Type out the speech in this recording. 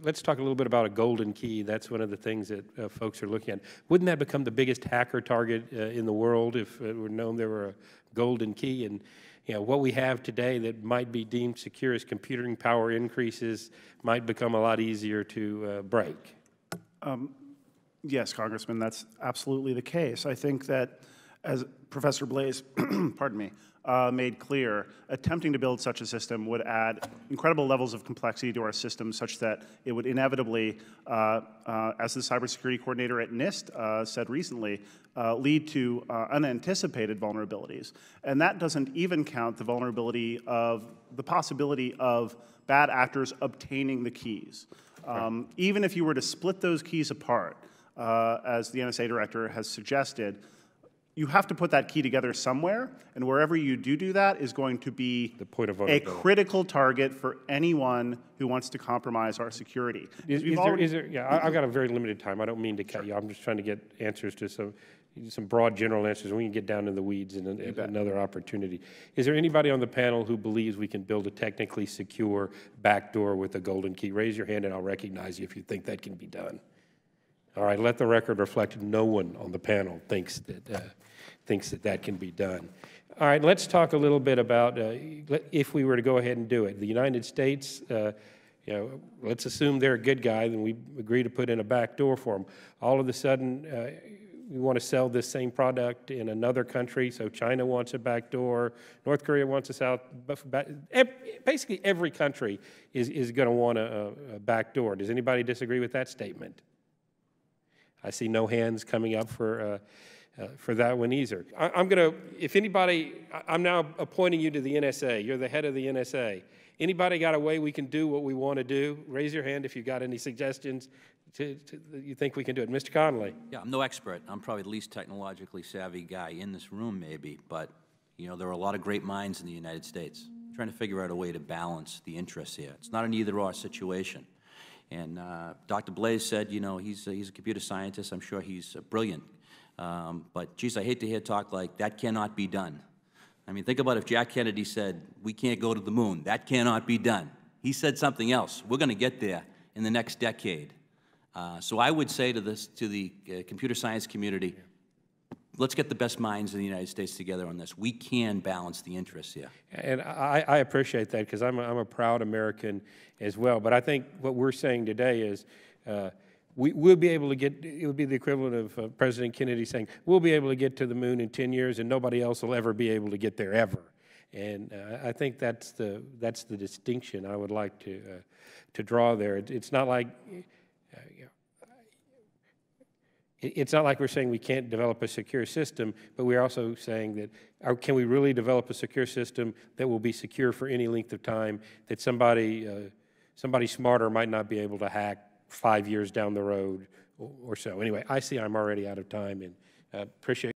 let's talk a little bit about a golden key. That's one of the things that folks are looking at. Wouldn't that become the biggest hacker target in the world if it were known there were a golden key? And what we have today that might be deemed secure as computing power increases might become a lot easier to break. Yes, Congressman, that's absolutely the case. I think that, as Professor Blais, pardon me, made clear, attempting to build such a system would add incredible levels of complexity to our system, such that it would inevitably, as the cybersecurity coordinator at NIST said recently, lead to unanticipated vulnerabilities. And that doesn't even count the vulnerability of the possibility of bad actors obtaining the keys. Even if you were to split those keys apart, as the NSA director has suggested, you have to put that key together somewhere, and wherever you do that is going to be a critical target for anyone who wants to compromise our security. I've got a very limited time. I don't mean to cut you. I'm just trying to get answers to some broad general answers, and we can get down in the weeds in another opportunity. Is there anybody on the panel who believes we can build a technically secure backdoor with a golden key? Raise your hand and I'll recognize you if you think that can be done. All right, let the record reflect no one on the panel thinks that can be done. All right, let's talk a little bit about if we were to go ahead and do it. The United States, let's assume they're a good guy, then we agree to put in a back door for them. All of a sudden, we want to sell this same product in another country, so China wants a back door, North Korea wants a south, basically every country is going to want a back door. Does anybody disagree with that statement? I see no hands coming up for that one either. I'm now appointing you to the NSA. You're the head of the NSA. Anybody got a way we can do what we want to do? Raise your hand if you've got any suggestions you think we can do it. Mr. Connolly. Yeah, I'm no expert. I'm probably the least technologically savvy guy in this room, maybe. But, there are a lot of great minds in the United States trying to figure out a way to balance the interests here. It's not an either-or situation. And Dr. Blais said, he's a computer scientist. I'm sure he's brilliant. But, geez, I hate to hear talk like, that cannot be done. I mean, think about if Jack Kennedy said, we can't go to the moon. That cannot be done. He said something else. We're going to get there in the next decade. So I would say to the computer science community, let's get the best minds in the United States together on this. We can balance the interests here. And I appreciate that because I'm a proud American as well. But I think what we're saying today is we'll be able to get, it would be the equivalent of President Kennedy saying, we'll be able to get to the moon in 10 years and nobody else will ever be able to get there ever. And I think that's the distinction I would like to draw there. It's not like, it's not like we're saying we can't develop a secure system, but we're also saying that can we really develop a secure system that will be secure for any length of time that somebody smarter might not be able to hack 5 years down the road or so. Anyway, I see I'm already out of time, and appreciate